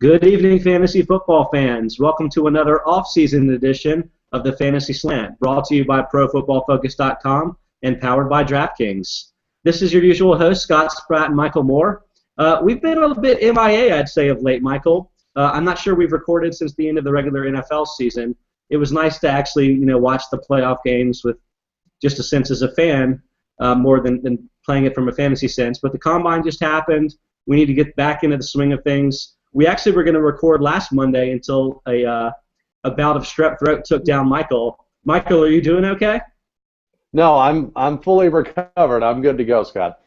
Good evening, fantasy football fans. Welcome to another off-season edition of the Fantasy Slant, brought to you by ProFootballFocus.com and powered by DraftKings. This is your usual host, Scott Spratt and Michael Moore. We've been a little bit MIA, I'd say, of late, Michael. I'm not sure we've recorded since the end of the regular NFL season. It was nice to actually, watch the playoff games with just a sense as a fan, more than playing it from a fantasy sense. But the Combine just happened. We need to get back into the swing of things. We actually were going to record last Monday until a bout of strep throat took down Michael. Michael, are you doing okay? No, I'm fully recovered. I'm good to go, Scott.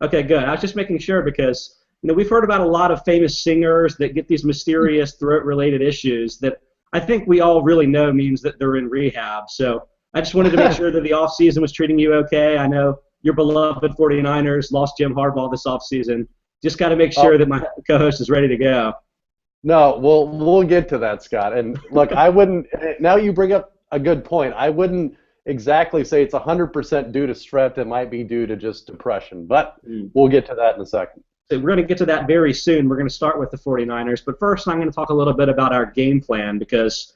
Okay, good. I was just making sure because we've heard about a lot of famous singers that get these mysterious throat-related issues that I think we all really know means that they're in rehab. So I just wanted to make sure that the off-season was treating you okay. I know your beloved 49ers lost Jim Harbaugh this off-season. Just got to make sure that my co-host is ready to go. No, we'll get to that, Scott. And look, I wouldn't. Now you bring up a good point. I wouldn't exactly say it's 100% due to strep. It might be due to just depression, but we'll get to that in a second. So we're going to get to that very soon. We're going to start with the 49ers, but first I'm going to talk a little bit about our game plan because,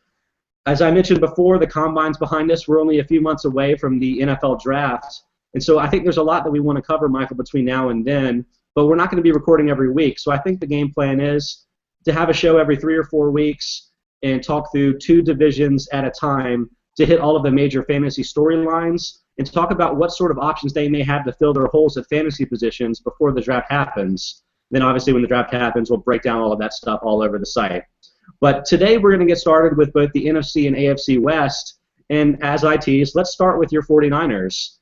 as I mentioned before, the Combine's behind us. We're only a few months away from the NFL draft, and so I think there's a lot that we want to cover, Michael, between now and then. But we're not going to be recording every week. So I think the game plan is to have a show every 3 or 4 weeks and talk through 2 divisions at a time to hit all of the major fantasy storylines and talk about what sort of options they may have to fill their holes at fantasy positions before the draft happens. Then obviously when the draft happens, we'll break down all of that stuff all over the site. But today we're going to get started with both the NFC and AFC West. And as I teased, let's start with your 49ers.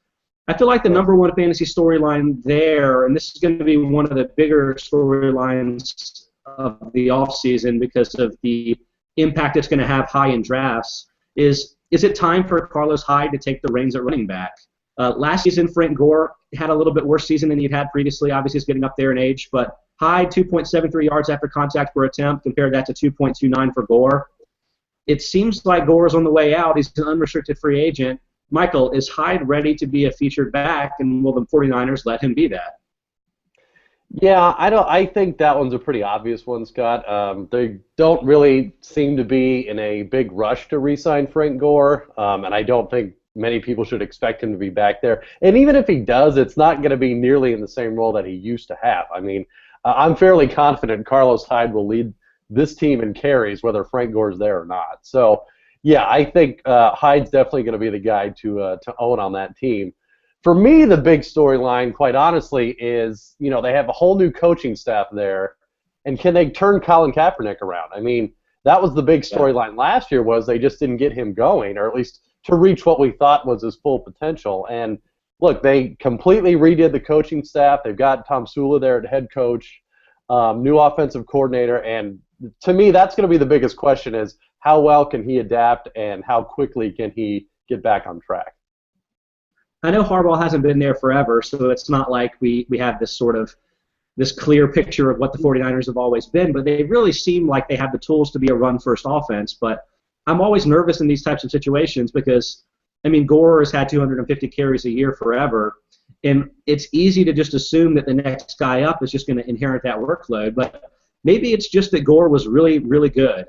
I feel like the number one fantasy storyline there, and this is going to be one of the bigger storylines of the offseason because of the impact it's going to have high in drafts, is it time for Carlos Hyde to take the reins at running back? Last season, Frank Gore had a little bit worse season than he'd had previously. Obviously, he's getting up there in age, but Hyde, 2.73 yards after contact per attempt, compared that to 2.29 for Gore. It seems like Gore is on the way out. He's an unrestricted free agent. Michael, is Hyde ready to be a featured back, and will the 49ers let him be that? Yeah, I think that one's a pretty obvious one, Scott. They don't really seem to be in a big rush to re-sign Frank Gore, and I don't think many people should expect him to be back there. And even if he does, it's not going to be nearly in the same role that he used to have. I mean, I'm fairly confident Carlos Hyde will lead this team in carries, whether Frank Gore's there or not. So, yeah, I think Hyde's definitely going to be the guy to own on that team. For me, the big storyline, quite honestly, is they have a whole new coaching staff there, and can they turn Colin Kaepernick around? I mean, that was the big storyline last year, was they just didn't get him going, or at least to reach what we thought was his full potential. And look, they completely redid the coaching staff. They've got Tom Sula there at head coach, new offensive coordinator, and to me, that's going to be the biggest question: is how well can he adapt, and how quickly can he get back on track? I know Harbaugh hasn't been there forever, so it's not like we have this clear picture of what the 49ers have always been, but they really seem like they have the tools to be a run-first offense. But I'm always nervous in these types of situations because, Gore has had 250 carries a year forever, and it's easy to just assume that the next guy up is just going to inherit that workload. But maybe it's just that Gore was really, really good,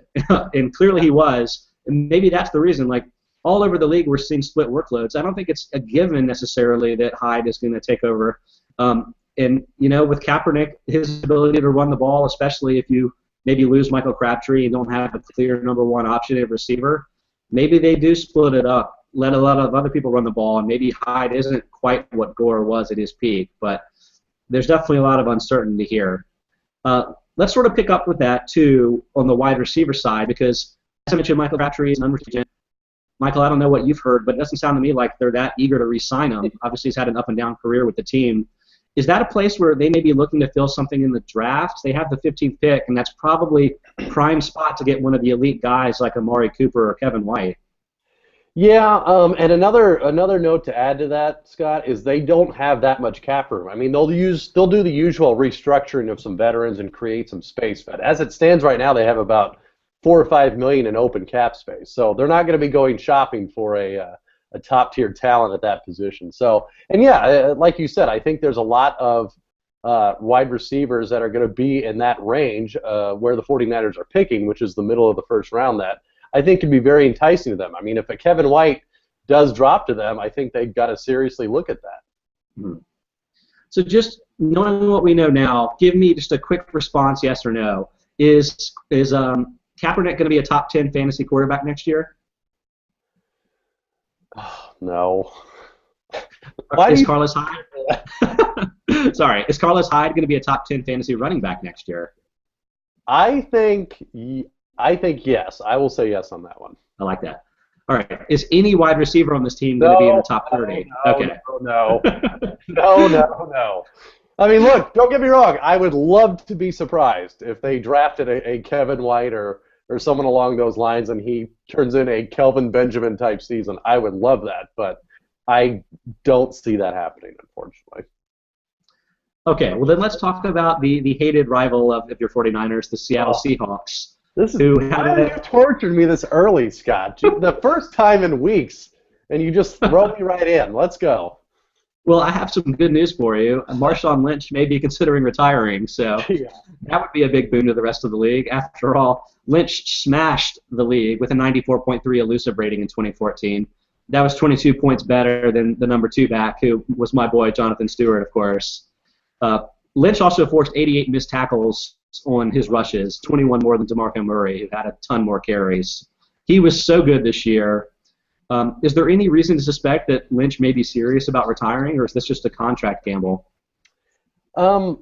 and clearly he was, and maybe that's the reason. Like, all over the league, we're seeing split workloads. I don't think it's a given necessarily that Hyde is going to take over. And, with Kaepernick, his ability to run the ball, especially if you maybe lose Michael Crabtree and don't have a clear number one option at receiver, maybe they do split it up, let a lot of other people run the ball, and maybe Hyde isn't quite what Gore was at his peak. But there's definitely a lot of uncertainty here. Let's sort of pick up with that, too, on the wide receiver side, because as I mentioned, Michael Crabtree is an unrestricted. Michael, I don't know what you've heard, but it doesn't sound to me like they're that eager to re-sign him. Obviously, he's had an up-and-down career with the team. Is that a place where they may be looking to fill something in the draft? They have the 15th pick, and that's probably prime spot to get one of the elite guys like Amari Cooper or Kevin White. Yeah, and another note to add to that, Scott, is they don't have that much cap room. I mean, they'll do the usual restructuring of some veterans and create some space, but as it stands right now, they have about $4 or $5 million in open cap space. So they're not going to be going shopping for a top tier talent at that position. So, and yeah, like you said, I think there's a lot of wide receivers that are going to be in that range where the 49ers are picking, which is the middle of the first round, that I think could be very enticing to them. I mean, if a Kevin White does drop to them, I think they've got to seriously look at that. Hmm. So just knowing what we know now, give me just a quick response, yes or no. Is Kaepernick going to be a top 10 fantasy quarterback next year? Oh, no. Is Carlos Hyde? Sorry, is Carlos Hyde going to be a top 10 fantasy running back next year? I think yes. I will say yes on that one. I like that. All right. Is any wide receiver on this team going to be in the top 30? Okay. No. I mean, look, don't get me wrong. I would love to be surprised if they drafted a Kevin White or someone along those lines and he turns in a Kelvin Benjamin type season. I would love that, but I don't see that happening, unfortunately. Okay, well then let's talk about the hated rival of your 49ers, the Seattle Seahawks. Why are you torturing me this early, Scott? The first time in weeks, and you just throw me right in. Let's go. Well, I have some good news for you. Marshawn Lynch may be considering retiring, so that would be a big boon to the rest of the league. After all, Lynch smashed the league with a 94.3 elusive rating in 2014. That was 22 points better than the number 2 back, who was my boy Jonathan Stewart, of course. Lynch also forced 88 missed tackles on his rushes, 21 more than DeMarco Murray, who had a ton more carries. He was so good this year. Is there any reason to suspect that Lynch may be serious about retiring, or is this just a contract gamble? Well,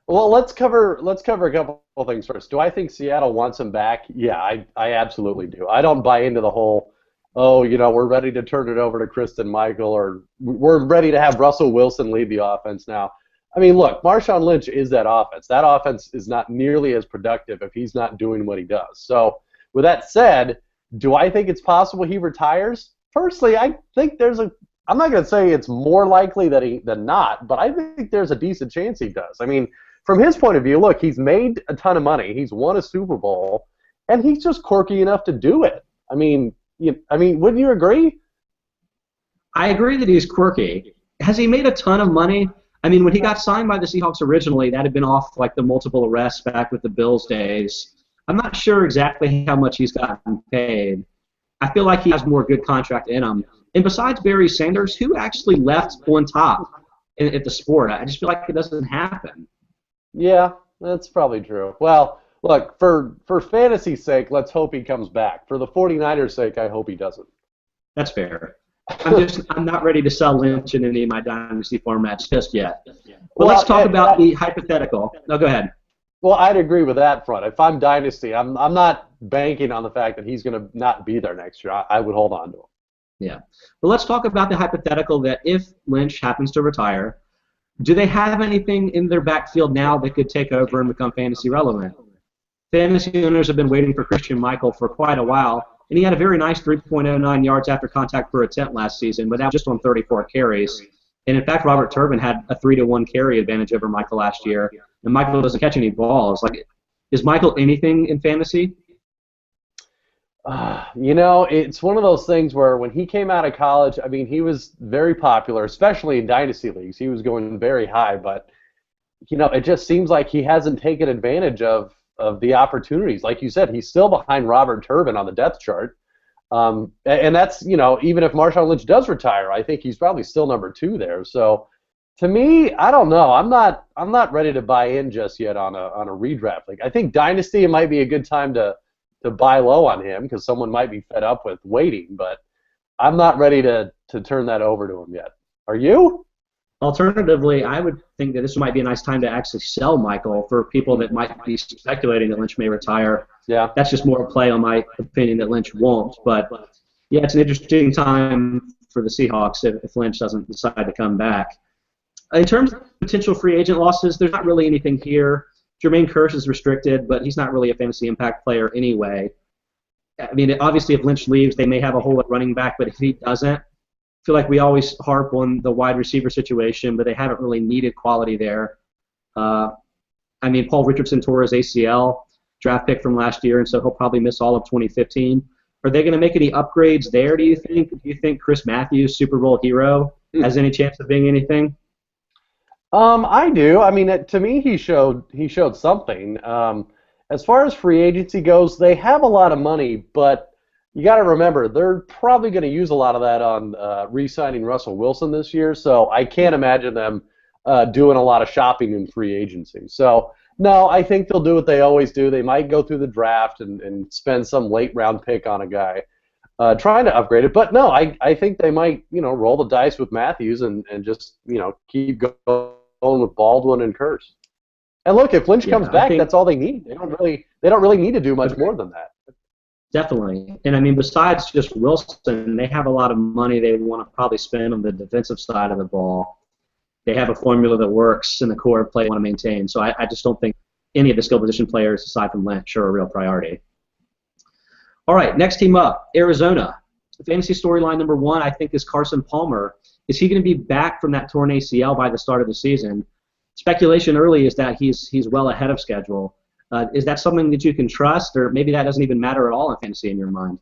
let's cover a couple of things first. Do I think Seattle wants him back? Yeah, I absolutely do. I don't buy into the whole, we're ready to turn it over to Kristen Michael, or we're ready to have Russell Wilson lead the offense now. I mean, look, Marshawn Lynch is that offense. That offense is not nearly as productive if he's not doing what he does. So, with that said, do I think it's possible he retires? Personally, I think I'm not going to say it's more likely than not, but I think there's a decent chance he does. I mean, from his point of view, look, he's made a ton of money. He's won a Super Bowl, and he's just quirky enough to do it. I mean, wouldn't you agree? I agree that he's quirky. Has he made a ton of money? I mean, when he got signed by the Seahawks originally, that had been off like the multiple arrests back with the Bills days. I'm not sure exactly how much he's gotten paid. I feel like he has more good contract in him. And besides Barry Sanders, who actually left on top at the sport? I just feel like it doesn't happen. Yeah, that's probably true. Well, look, for fantasy's sake, let's hope he comes back. For the 49ers' sake, I hope he doesn't. That's fair. I'm not ready to sell Lynch in any of my dynasty formats just yet. Well, let's talk about the hypothetical. No, go ahead. Well, I'd agree with that front. If I'm dynasty, I'm not banking on the fact that he's going to not be there next year. I would hold on to him. Yeah. Well, let's talk about the hypothetical that if Lynch happens to retire, do they have anything in their backfield now that could take over and become fantasy relevant? Fantasy owners have been waiting for Christian Michael for quite a while. And he had a very nice 3.09 yards after contact per attempt last season, but that was just on 34 carries. And in fact, Robert Turbin had a 3-to-1 carry advantage over Michael last year, and Michael doesn't catch any balls. Like, is Michael anything in fantasy? It's one of those things where when he came out of college, I mean, he was very popular, especially in dynasty leagues. He was going very high, but it just seems like he hasn't taken advantage of the opportunities. Like you said, he's still behind Robert Turbin on the depth chart. And that's, even if Marshawn Lynch does retire, I think he's probably still number 2 there. So to me, I don't know. I'm not ready to buy in just yet on a redraft league. I think dynasty, it might be a good time to buy low on him because someone might be fed up with waiting, but I'm not ready to turn that over to him yet. Are you? Alternatively, I would think that this might be a nice time to actually sell Michael for people that might be speculating that Lynch may retire. Yeah. That's just more a play on my opinion that Lynch won't. But, yeah, it's an interesting time for the Seahawks if Lynch doesn't decide to come back. In terms of potential free agent losses, there's not really anything here. Jermaine Kearse is restricted, but he's not really a fantasy impact player anyway. I mean, obviously, if Lynch leaves, they may have a hole at running back, but if he doesn't, I feel like we always harp on the wide receiver situation, but they haven't really needed quality there. Paul Richardson tore his ACL, draft pick from last year, and so he'll probably miss all of 2015. Are they going to make any upgrades there, do you think? Do you think Chris Matthews, Super Bowl hero, has any chance of being anything? I do. I mean, to me, he showed something. As far as free agency goes, they have a lot of money, but you got to remember they're probably going to use a lot of that on re-signing Russell Wilson this year. So I can't imagine them doing a lot of shopping in free agency. So no, I think they'll do what they always do. They might go through the draft and spend some late round pick on a guy. Trying to upgrade it. But no, I think they might, roll the dice with Matthews and just, keep going with Baldwin and Curse. And look, if Lynch comes back, that's all they need. They don't really need to do much more than that. Definitely. And I mean, besides just Wilson, they have a lot of money they want to probably spend on the defensive side of the ball. They have a formula that works in the core of play they want to maintain. So I just don't think any of the skill position players, aside from Lynch, are a real priority. All right, next team up, Arizona. Fantasy storyline number 1, I think, is Carson Palmer. Is he going to be back from that torn ACL by the start of the season? Speculation early is that he's well ahead of schedule. Is that something that you can trust, or maybe that doesn't even matter at all in fantasy in your mind?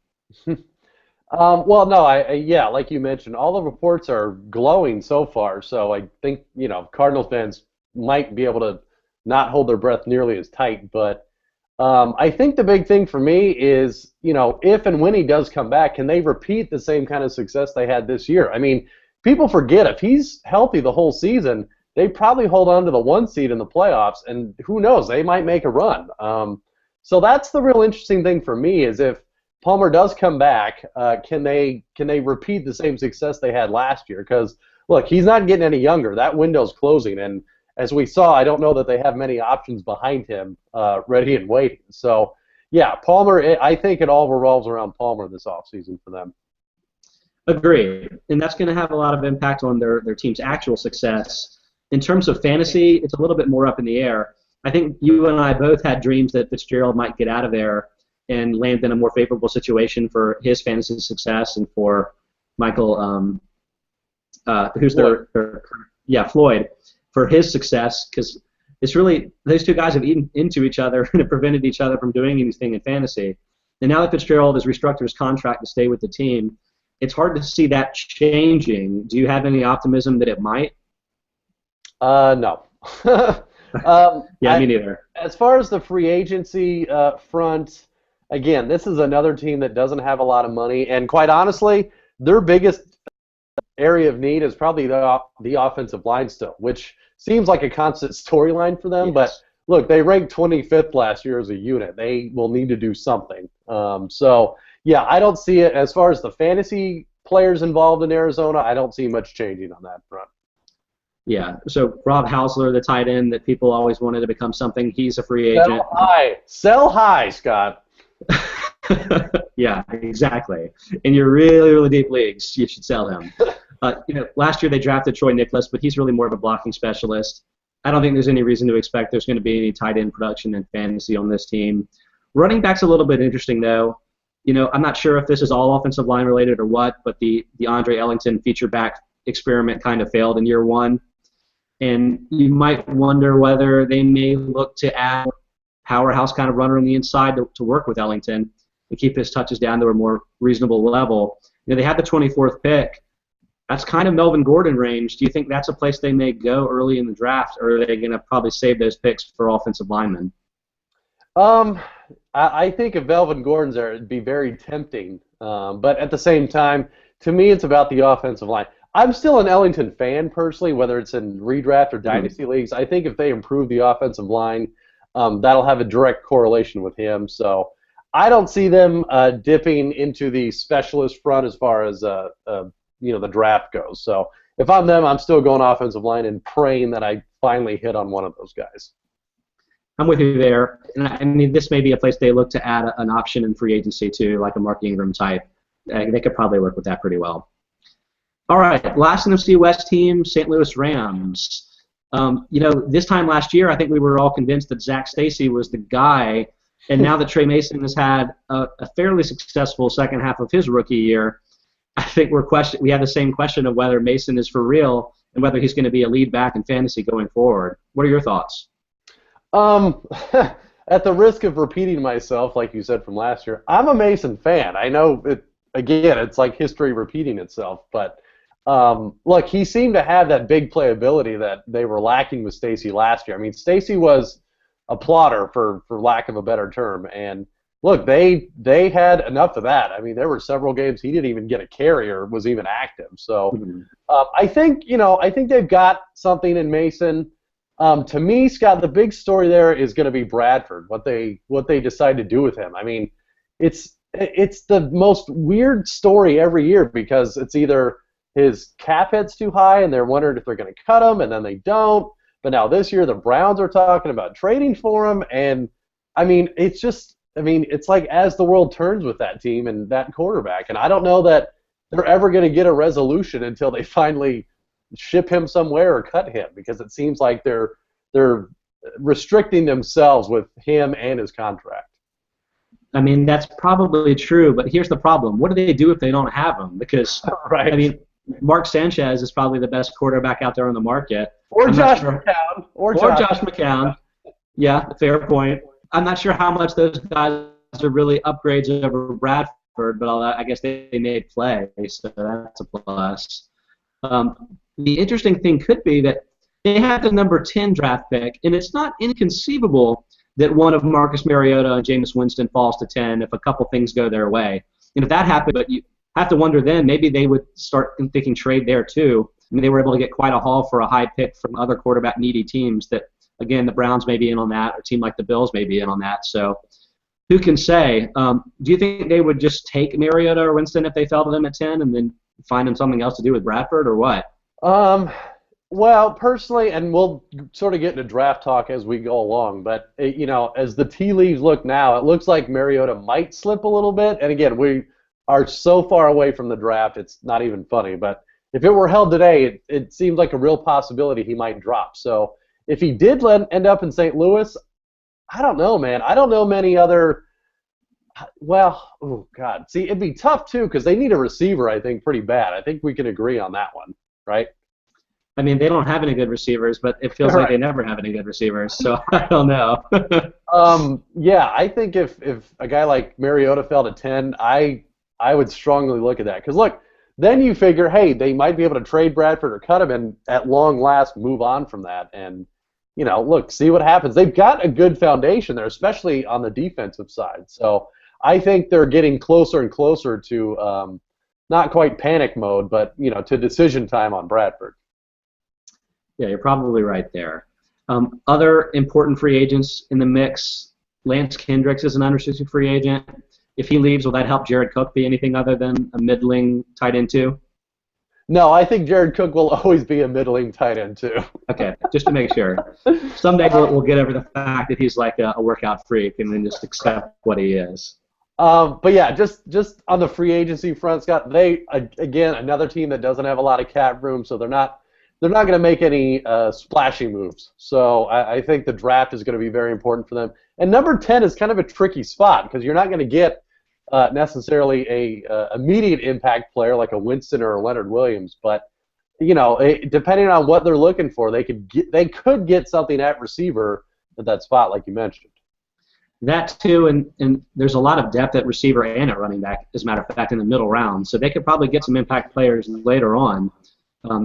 Well, no, yeah, like you mentioned, all the reports are glowing so far. So I think Cardinals fans might be able to not hold their breath nearly as tight, but. I think the big thing for me is, if and when he does come back, can they repeat the same kind of success they had this year? I mean, people forget if he's healthy the whole season, they probably hold on to the 1 seed in the playoffs, and who knows, they might make a run. So that's the real interesting thing for me is if Palmer does come back, can they repeat the same success they had last year? Because, look, he's not getting any younger. That window's closing, and as we saw, I don't know that they have many options behind him ready and waiting. So, yeah, Palmer, I think it all revolves around Palmer this offseason for them. Agreed. And that's going to have a lot of impact on their team's actual success. In terms of fantasy, it's a little bit more up in the air. I think you and I both had dreams that Fitzgerald might get out of there and land in a more favorable situation for his fantasy success and for Michael, Floyd. For his success, because it's really those two guys have eaten into each other and have prevented each other from doing anything in fantasy. And now that Fitzgerald has restructured his contract to stay with the team, it's hard to see that changing. Do you have any optimism that it might? No. Yeah, me neither. As far as the free agency front, again, this is another team that doesn't have a lot of money, and quite honestly, their biggest area of need is probably the offensive line still, which seems like a constant storyline for them. Yes. But look, they ranked 25th last year as a unit. They will need to do something. So, yeah, I don't see it. As far as the fantasy players involved in Arizona, I don't see much changing on that front. Yeah, so Rob Hausler, the tight end that people always wanted to become something, he's a free agent. Sell high, Scott. Yeah, exactly. In your really, really deep leagues, you should sell him. Last year they drafted Troy Nicholas, but he's really more of a blocking specialist. I don't think there's any reason to expect there's going to be any tight end production in fantasy on this team. Running back's a little bit interesting, though. I'm not sure if this is all offensive line related or what, but the Andre Ellington feature back experiment kind of failed in year 1. And you might wonder whether they may look to add a powerhouse kind of runner on the inside to work with Ellington and keep his touches down to a more reasonable level. They had the 24th pick. That's kind of Melvin Gordon range. Do you think that's a place they may go early in the draft, or are they going to probably save those picks for offensive linemen? I think if Melvin Gordon's there, it'd be very tempting. But at the same time, to me, it's about the offensive line. I'm still an Ellington fan personally, whether it's in redraft or dynasty leagues. I think if they improve the offensive line, that'll have a direct correlation with him. So I don't see them dipping into the specialist front as far as the draft goes. So if I'm them, I'm still going offensive line and praying that I finally hit on one of those guys. I'm with you there. And I mean, this may be a place they look to add an option in free agency too, like a Mark Ingram type. They could probably work with that pretty well. All right, last NFC West team, St. Louis Rams. This time last year, I think we were all convinced that Zach Stacy was the guy, and now that Trey Mason has had a fairly successful second half of his rookie year, I think we have the same question of whether Mason is for real and whether he's going to be a lead back in fantasy going forward. What are your thoughts? At the risk of repeating myself, like you said from last year, I'm a Mason fan. I know, it's like history repeating itself, but Look, he seemed to have that big playability that they were lacking with Stacy last year. I mean, Stacy was a plotter, for lack of a better term, and look, they had enough of that. I mean, there were several games he didn't even get a carry or was even active. So I think they've got something in Mason. To me, Scott, the big story there is going to be Bradford. What they decide to do with him. I mean, it's the most weird story every year because it's either his cap hit's too high and they're wondering if they're going to cut him and then they don't. But now this year the Browns are talking about trading for him, and I mean it's like as the world turns with that team and that quarterback, and I don't know that they're ever going to get a resolution until they finally ship him somewhere or cut him, because it seems like they're restricting themselves with him and his contract. I mean, that's probably true, but here's the problem. What do they do if they don't have him? Because, right. I mean, Mark Sanchez is probably the best quarterback out there on the market. Or Josh McCown. Or Josh McCown. Yeah, fair point. I'm not sure how much those guys are really upgrades over Bradford, but I guess they made play, so that's a plus. The interesting thing could be that they have the number 10 draft pick, and it's not inconceivable that one of Marcus Mariota and Jameis Winston falls to 10 if a couple things go their way. And if that happened, but you have to wonder then, maybe they would start thinking trade there too. I mean, they were able to get quite a haul for a high pick from other quarterback-needy teams that, again, the Browns may be in on that, or a team like the Bills may be in on that. So who can say? Do you think they would just take Mariota or Winston if they fell to them at 10 and then find them something else to do with Bradford, or what? Well, personally, and we'll sort of get into draft talk as we go along, but, as the tea leaves look now, it looks like Mariota might slip a little bit. And again, we are so far away from the draft, it's not even funny. But if it were held today, it seems like a real possibility he might drop. So if he did end up in St. Louis, I don't know, man. I don't know many other. Well, oh, God. See, it'd be tough, too, because they need a receiver, I think, pretty bad. I think we can agree on that one, right? I mean, they don't have any good receivers, but it feels like they never have any good receivers, so I don't know. Yeah, I think if a guy like Mariota fell to 10, I would strongly look at that. Because, look, then you figure, hey, they might be able to trade Bradford or cut him and at long last move on from that. And, look, see what happens. They've got a good foundation there, especially on the defensive side. So I think they're getting closer and closer to not quite panic mode, but, to decision time on Bradford. Yeah, you're probably right there. Other important free agents in the mix, Lance Kendricks is an unrestricted free agent. If he leaves, will that help Jared Cook be anything other than a middling tight end too? No, I think Jared Cook will always be a middling tight end too. Okay, just to make sure. Someday we'll get over the fact that he's like a workout freak and then just accept what he is. But yeah, just on the free agency front, Scott, they again another team that doesn't have a lot of cap room, so they're not going to make any splashy moves. So I think the draft is going to be very important for them. And number 10 is kind of a tricky spot because you're not going to get necessarily a immediate impact player like a Winston or a Leonard Williams. But depending on what they're looking for, they could get something at receiver at that spot, like you mentioned. That too, and there's a lot of depth at receiver and at running back, as a matter of fact, in the middle round. So they could probably get some impact players later on.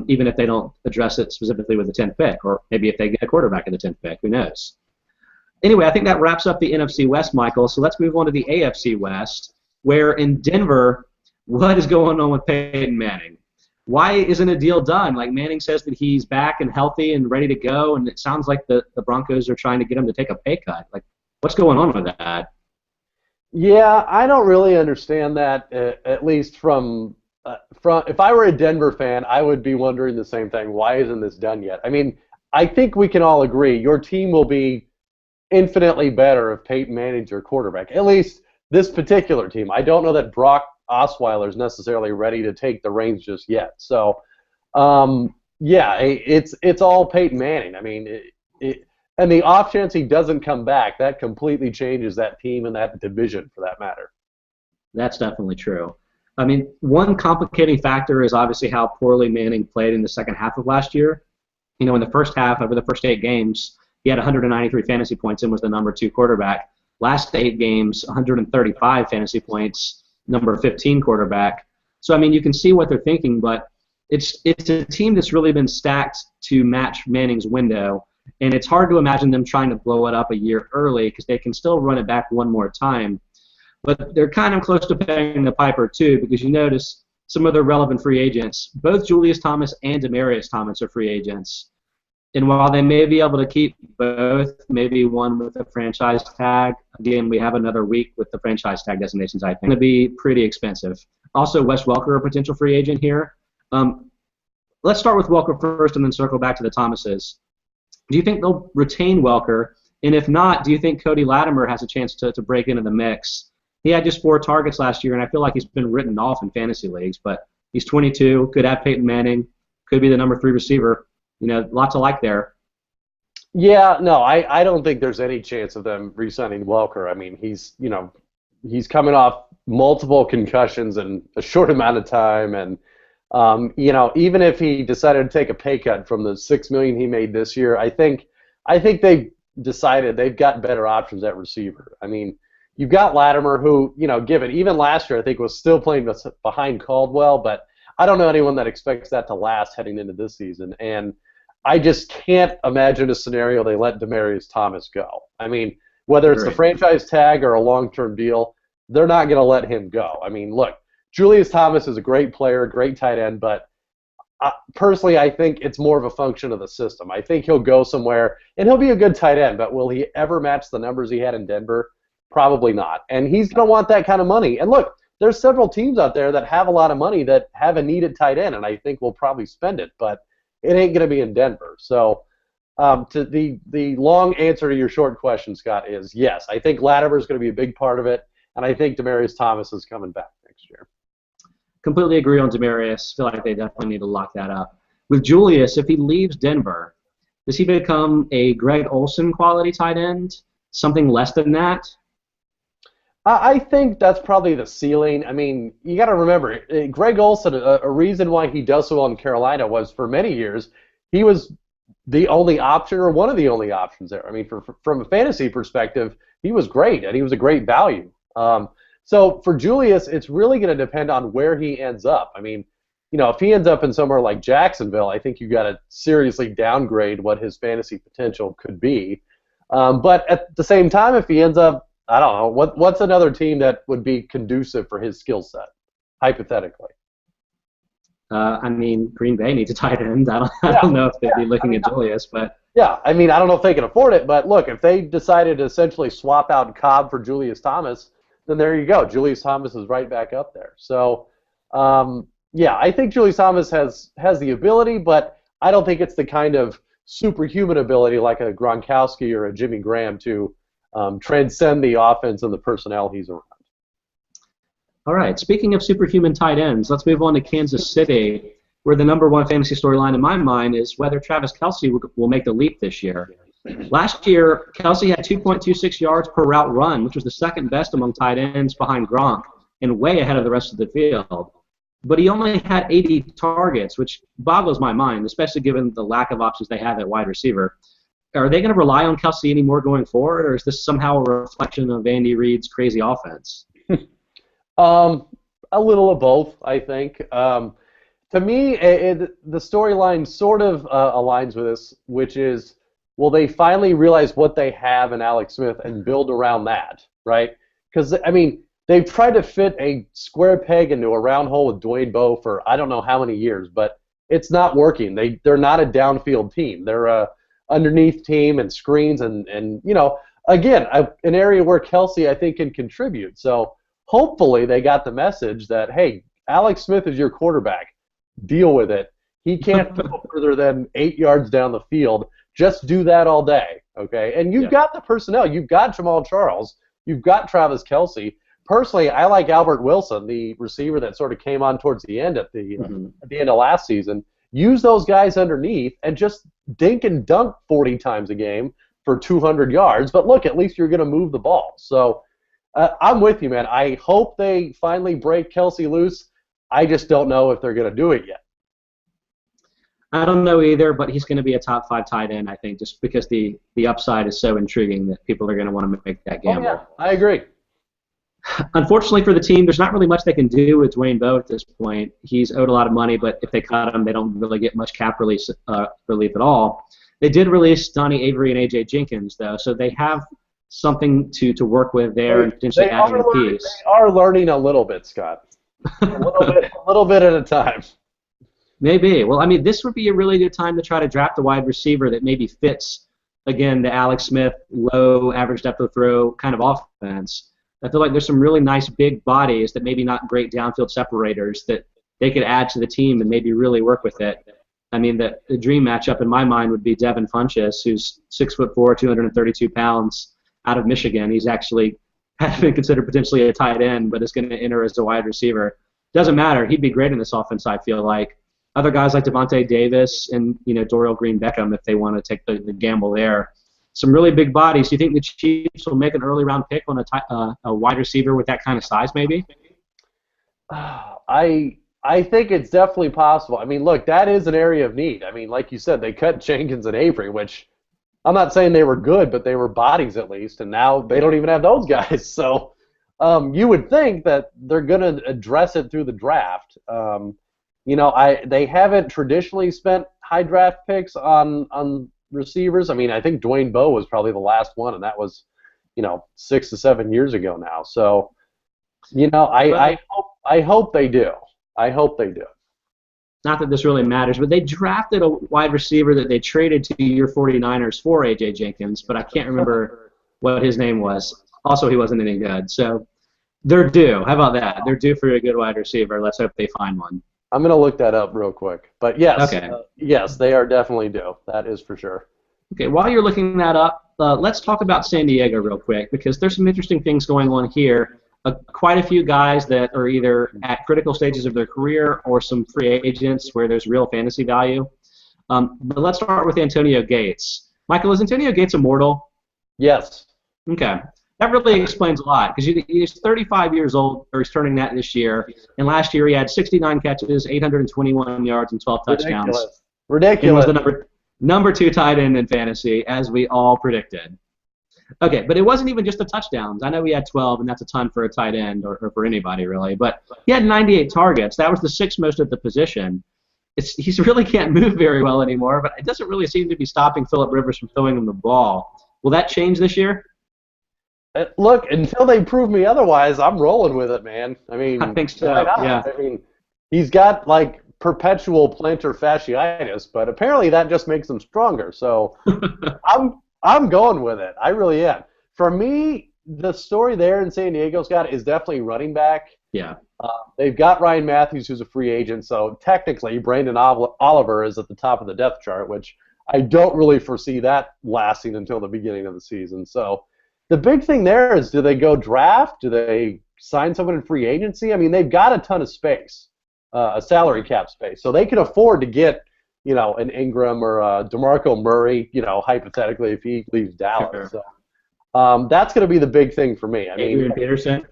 Even if they don't address it specifically with the 10th pick, or maybe if they get a quarterback in the 10th pick, who knows? Anyway, I think that wraps up the NFC West, Michael, so let's move on to the AFC West, where in Denver, what is going on with Peyton Manning? Why isn't a deal done? Like, Manning says that he's back and healthy and ready to go, and it sounds like the Broncos are trying to get him to take a pay cut. Like, what's going on with that? Yeah, I don't really understand that, at least from if I were a Denver fan, I would be wondering the same thing. Why isn't this done yet? I mean, I think we can all agree your team will be infinitely better if Peyton Manning's your quarterback. At least this particular team. I don't know that Brock Osweiler is necessarily ready to take the reins just yet. So, yeah, it's all Peyton Manning. I mean, and the off chance he doesn't come back, that completely changes that team and that division for that matter. That's definitely true. I mean, one complicating factor is obviously how poorly Manning played in the second half of last year. In the first half, over the first 8 games, he had 193 fantasy points and was the number 2 quarterback. Last 8 games, 135 fantasy points, number 15 quarterback. So, I mean, you can see what they're thinking, but it's a team that's really been stacked to match Manning's window, and it's hard to imagine them trying to blow it up a year early because they can still run it back one more time. But they're kind of close to paying the piper too, because you notice some of their relevant free agents, both Julius Thomas and Demaryius Thomas are free agents. And while they may be able to keep both, maybe one with a franchise tag, again, we have another week with the franchise tag designations, I think. It's going to be pretty expensive. Also, Wes Welker, a potential free agent here. Let's start with Welker first and then circle back to the Thomases. Do you think they'll retain Welker? And if not, do you think Cody Latimer has a chance to break into the mix? He had just 4 targets last year, and I feel like he's been written off in fantasy leagues, but he's 22, could have Peyton Manning, could be the number 3 receiver. Lots to like there. Yeah, no, I don't think there's any chance of them re-signing Welker. I mean, he's coming off multiple concussions in a short amount of time, and even if he decided to take a pay cut from the $6 million he made this year, I think they've decided they've got better options at receiver. I mean, you've got Latimer, who, given even last year, I think was still playing behind Caldwell, but I don't know anyone that expects that to last heading into this season, and I just can't imagine a scenario they let Demaryius Thomas go. I mean, whether it's the franchise tag or a long-term deal, they're not going to let him go. I mean, look, Julius Thomas is a great player, great tight end, but personally I think it's more of a function of the system. I think he'll go somewhere, and he'll be a good tight end, but will he ever match the numbers he had in Denver? Probably not. And he's going to want that kind of money. And look, there's several teams out there that have a lot of money that have a needed tight end, and I think will probably spend it, but it ain't going to be in Denver. So to the long answer to your short question, Scott, is yes. I think Latimer is going to be a big part of it, and I think Demaryius Thomas is coming back next year. Completely agree on Demaryius. Feel like they definitely need to lock that up. With Julius, if he leaves Denver, does he become a Greg Olsen quality tight end? Something less than that? I think that's probably the ceiling. I mean, you got to remember, Greg Olsen, a reason why he does so well in Carolina was for many years he was the only option or one of the only options there. I mean, from a fantasy perspective, he was great, and he was a great value. So for Julius, it's really going to depend on where he ends up. I mean, if he ends up in somewhere like Jacksonville, I think you got to seriously downgrade what his fantasy potential could be. But at the same time, if he ends up, I don't know, what's another team that would be conducive for his skill set, hypothetically? I mean, Green Bay needs a tight end. I don't know if they'd be looking at Julius, but yeah, I mean, I don't know if they can afford it, but look, if they decided to essentially swap out Cobb for Julius Thomas, then there you go. Julius Thomas is right back up there. So, yeah, I think Julius Thomas has the ability, but I don't think it's the kind of superhuman ability like a Gronkowski or a Jimmy Graham to transcend the offense and the personnel he's around. All right, speaking of superhuman tight ends, let's move on to Kansas City, where the number one fantasy storyline in my mind is whether Travis Kelce will make the leap this year. Last year, Kelce had 2.26 yards per route run, which was the second best among tight ends behind Gronk and way ahead of the rest of the field. But he only had 80 targets, which boggles my mind, especially given the lack of options they have at wide receiver. Are they going to rely on Kelce anymore going forward, or is this somehow a reflection of Andy Reid's crazy offense? A little of both, I think. To me, the storyline sort of aligns with this, which is, will they finally realize what they have in Alex Smith and build around that, right? Because, I mean, they've tried to fit a square peg into a round hole with Dwayne Bowe for I don't know how many years, but it's not working. They're not a downfield team. They're a underneath team and screens and again, an area where Kelce, I think, can contribute. So hopefully they got the message that, hey, Alex Smith is your quarterback. Deal with it. He can't go further than 8 yards down the field. Just do that all day, okay? And you've got the personnel. You've got Jamal Charles. You've got Travis Kelce. Personally, I like Albert Wilson, the receiver that sort of came on towards the end at the end of last season. Use those guys underneath and just dink and dunk 40 times a game for 200 yards. But look, at least you're going to move the ball. So I'm with you, man. I hope they finally break Kelce loose. I just don't know if they're going to do it yet. I don't know either, but he's going to be a top 5 tight end, I think, just because the upside is so intriguing that people are going to want to make that gamble. Oh, yeah, I agree. Unfortunately for the team, there's not really much they can do with Dwayne Bowe at this point. He's owed a lot of money, but if they cut him, they don't really get much cap relief at all. They did release Donnie Avery and A.J. Jenkins, though, so they have something to work with there and potentially adding a piece. They are learning a little bit, Scott. A little bit at a time. Maybe. Well, I mean, this would be a really good time to try to draft a wide receiver that maybe fits, again, the Alex Smith low average depth of throw kind of offense. I feel like there's some really nice big bodies that maybe not great downfield separators that they could add to the team and maybe really work with it. I mean, the dream matchup in my mind would be Devin Funchess, who's 6'4", 232 pounds, out of Michigan. He's actually been considered potentially a tight end, but is going to enter as a wide receiver. Doesn't matter. He'd be great in this offense, I feel like. Other guys like Devontae Davis and Dorial Green-Beckham, if they want to take the gamble there. Some really big bodies. Do you think the Chiefs will make an early round pick on a wide receiver with that kind of size, maybe? I think it's definitely possible. I mean, look, that is an area of need. I mean, like you said, they cut Jenkins and Avery, which I'm not saying they were good, but they were bodies at least, and now they don't even have those guys. So you would think that they're going to address it through the draft. They haven't traditionally spent high draft picks on receivers. I mean, I think Dwayne Bowe was probably the last one, and that was 6 to 7 years ago now. So I hope they do. I hope they do. Not that this really matters, but they drafted a wide receiver that they traded to your 49ers for A.J. Jenkins, but I can't remember what his name was. Also, he wasn't any good. So they're due. How about that? They're due for a good wide receiver. Let's hope they find one. I'm going to look that up real quick. But yes, okay. Yes, they are definitely due. That is for sure. Okay, while you're looking that up, let's talk about San Diego real quick because there's some interesting things going on here. Quite a few guys that are either at critical stages of their career or some free agents where there's real fantasy value. But let's start with Antonio Gates. Michael, is Antonio Gates immortal? Yes. Okay. That really explains a lot because he's 35 years old, or he's turning that this year. And last year he had 69 catches, 821 yards, and 12 touchdowns. Ridiculous. And was the number 2 tight end in fantasy, as we all predicted. Okay, but it wasn't even just the touchdowns. I know he had 12, and that's a ton for a tight end or for anybody, really. But he had 98 targets. That was the 6th most at the position. He really can't move very well anymore, but it doesn't really seem to be stopping Phillip Rivers from throwing him the ball. Will that change this year? Look, until they prove me otherwise, I'm rolling with it, man. I mean, I think so, yeah. I mean, he's got, perpetual plantar fasciitis, but apparently that just makes him stronger. So I'm going with it. I really am. For me, the story there in San Diego, Scott, is definitely running back. Yeah. They've got Ryan Matthews, who's a free agent, so technically Brandon Oliver is at the top of the depth chart, which I don't really foresee that lasting until the beginning of the season. So the big thing there is, do they go draft? Do they sign someone in free agency? I mean, they've got a ton of space, a salary cap space, so they can afford to get an Ingram or DeMarco Murray, hypothetically, if he leaves Dallas. Sure. So that's going to be the big thing for me. Adrian Peterson?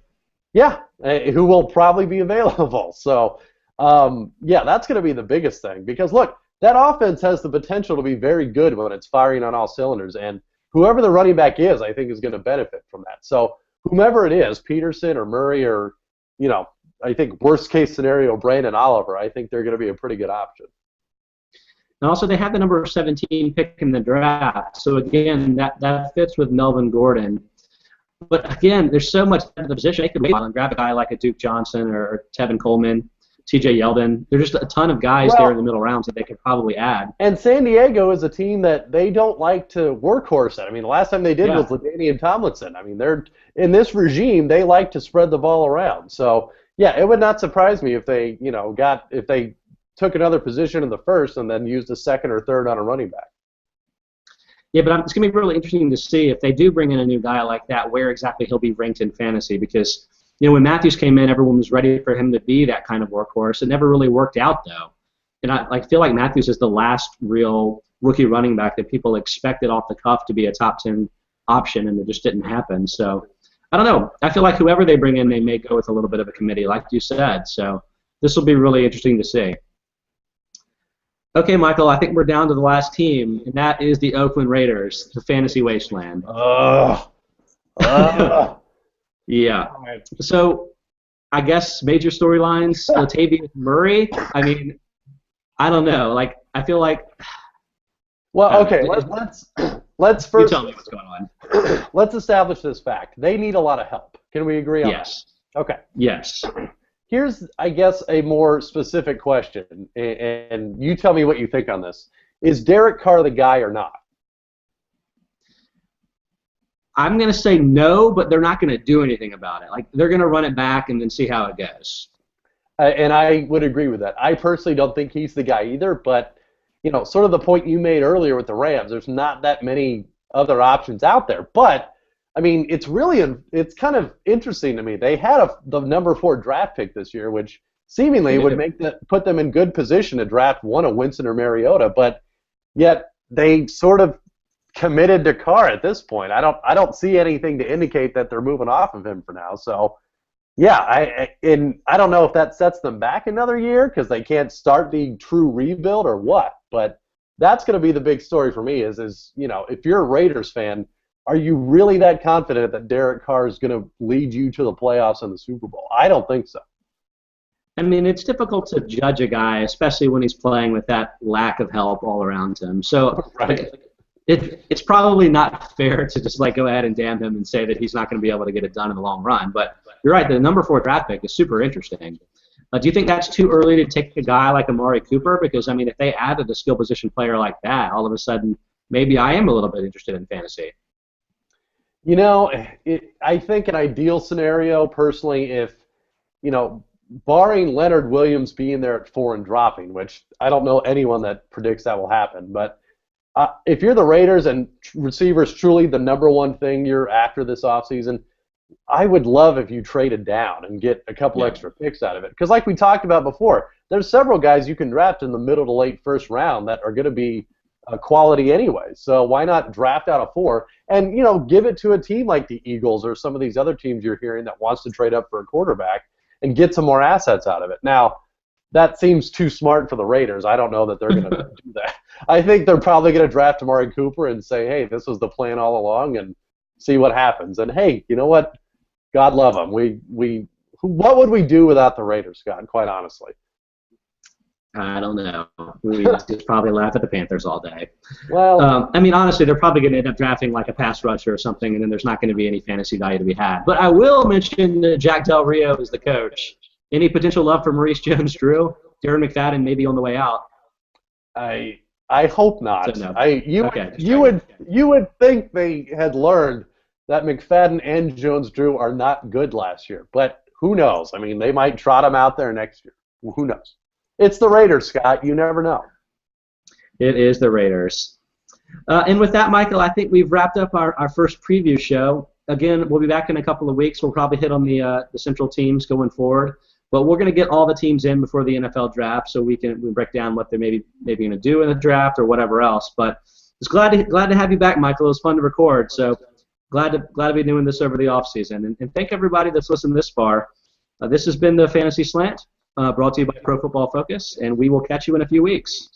Yeah, who will probably be available. So, that's going to be the biggest thing. Because, look, that offense has the potential to be very good when it's firing on all cylinders. And whoever the running back is, I think, is going to benefit from that. So whomever it is, Peterson or Murray or, I think worst-case scenario, Brandon Oliver, I think they're going to be a pretty good option. And also, they have the number 17 pick in the draft. So, again, that fits with Melvin Gordon. But, again, there's so much at the position. They could wait and grab a guy like a Duke Johnson or Tevin Coleman, TJ Yeldon. There's just a ton of guys there in the middle rounds that they could probably add. And San Diego is a team that they don't like to workhorse at. I mean, the last time they did was LaDainian Tomlinson. I mean, they're in this regime, they like to spread the ball around. So, yeah, it would not surprise me if they, if they took another position in the first and then used a second or third on a running back. Yeah, but it's going to be really interesting to see if they do bring in a new guy like that, where exactly he'll be ranked in fantasy. Because, when Matthews came in, everyone was ready for him to be that kind of workhorse. It never really worked out, though. And I feel like Matthews is the last real rookie running back that people expected off the cuff to be a top 10 option, and it just didn't happen. So, I don't know. I feel like whoever they bring in, they may go with a little bit of a committee, like you said. So this will be really interesting to see. Okay, Michael, I think we're down to the last team, and that is the Oakland Raiders, the fantasy wasteland. Yeah. So I guess major storylines, Latavius Murray. I mean, I don't know. Like, I feel like. Well, okay. Let's first. You tell me what's going on. Let's establish this fact. They need a lot of help. Can we agree on that? Yes. Okay. Yes. Here's, I guess, a more specific question, and you tell me what you think on this. Is Derek Carr the guy or not? I'm going to say no, but they're not going to do anything about it. Like, they're going to run it back and then see how it goes. And I would agree with that. I personally don't think he's the guy either, but, you know, sort of the point you made earlier with the Rams, there's not that many other options out there. But, I mean, it's kind of interesting to me. They had the number 4 draft pick this year, which seemingly would put them in good position to draft one of Winston or Mariota, but yet they sort of committed to Carr at this point. I don't see anything to indicate that they're moving off of him for now. So, yeah, I don't know if that sets them back another year because they can't start the true rebuild or what. But that's going to be the big story for me is you know, if you're a Raiders fan, are you really that confident that Derek Carr is going to lead you to the playoffs and the Super Bowl? I don't think so. I mean, it's difficult to judge a guy, especially when he's playing with that lack of help all around him. So. Right. It's probably not fair to just like go ahead and damn him and say that he's not going to be able to get it done in the long run. But you're right, the number 4 draft pick is super interesting. Do you think that's too early to take a guy like Amari Cooper? Because, I mean, if they added a skill position player like that, all of a sudden maybe I am a little bit interested in fantasy. You know, I think an ideal scenario, personally, if, you know, barring Leonard Williams being there at 4 and dropping, which I don't know anyone that predicts that will happen, but if you're the Raiders and receivers truly the number 1 thing you're after this offseason, I would love if you traded down and get a couple extra picks out of it. Because like we talked about before, there's several guys you can draft in the middle to late first round that are going to be quality anyway. So why not draft out of 4 and, you know, give it to a team like the Eagles or some of these other teams you're hearing that wants to trade up for a quarterback and get some more assets out of it. Now, that seems too smart for the Raiders. I don't know that they're going to do that. I think they're probably going to draft Amari Cooper and say, hey, this was the plan all along, and see what happens. And, hey, you know what? God love them. What would we do without the Raiders, Scott, quite honestly? I don't know. We just probably laugh at the Panthers all day. Well, I mean, honestly, they're probably going to end up drafting like a pass rusher or something, and then there's not going to be any fantasy value to be had. But I will mention that Jack Del Rio is the coach. Any potential love for Maurice Jones-Drew? Darren McFadden may be on the way out. I hope not. So no. You would think they had learned that McFadden and Jones-Drew are not good last year, but who knows? I mean, they might trot them out there next year. Who knows? It's the Raiders, Scott. You never know. It is the Raiders. And with that, Michael, I think we've wrapped up our first preview show. Again, we'll be back in a couple of weeks. We'll probably hit on the central teams going forward. But we're going to get all the teams in before the NFL draft, so we break down what they're maybe going to do in the draft or whatever else. But it's glad to have you back, Michael. It was fun to record. So glad to be doing this over the off season. And thank everybody that's listened this far. This has been the Fantasy Slant, brought to you by Pro Football Focus, and we will catch you in a few weeks.